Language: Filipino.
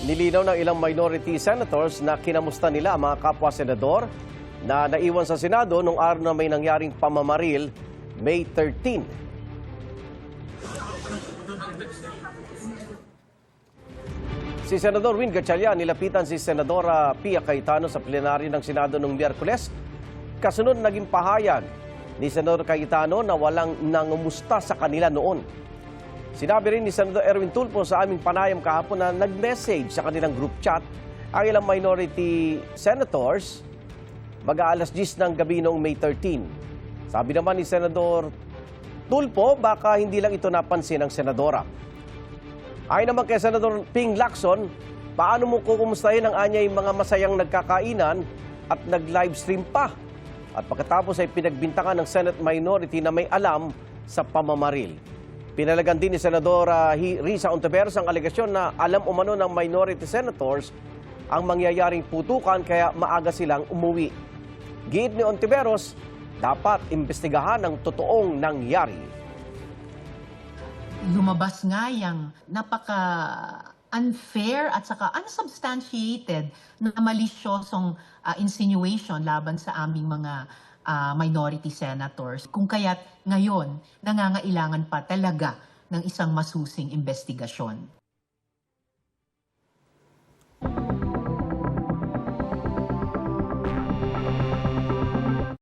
Nilinaw ng ilang minority senators na kinamusta nila ang mga kapwa-senador na naiwan sa Senado nung araw na may nangyaring pamamaril May 13. Si Senador Win Gatchalian nilapitan si Senadora Pia Cayetano sa plenaryo ng Senado noong Miyerkules. Kasunod naging pahayag ni Senador Cayetano na walang nangumusta sa kanila noon. Sinabi rin ni Senador Erwin Tulfo sa aming panayam kahapon na nag-message sa kanilang group chat ang ilang minority senators mag-aalas 10 ng gabi noong May 13. Sabi naman ni Senador Tulfo, baka hindi lang ito napansin ng senadora. Ayon naman kay Senador Ping Lacson, paano mo kukumustahin ang anyay mga masayang nagkakainan at nag-livestream pa? At pagkatapos ay pinagbintangan ng Senate minority na may alam sa pamamaril. Pinalagan din ni Senadora Risa Ontiveros ang alegasyon na alam umano ng minority senators ang mangyayaring putukan kaya maaga silang umuwi. Giit ni Ontiveros, dapat imbestigahan ang totoong nangyari. Lumabas nga yung napaka-unfair at saka unsubstantiated na malisyosong insinuation laban sa aming mga minority senators. Kung kaya't ngayon, nangangailangan pa talaga ng isang masusing investigasyon.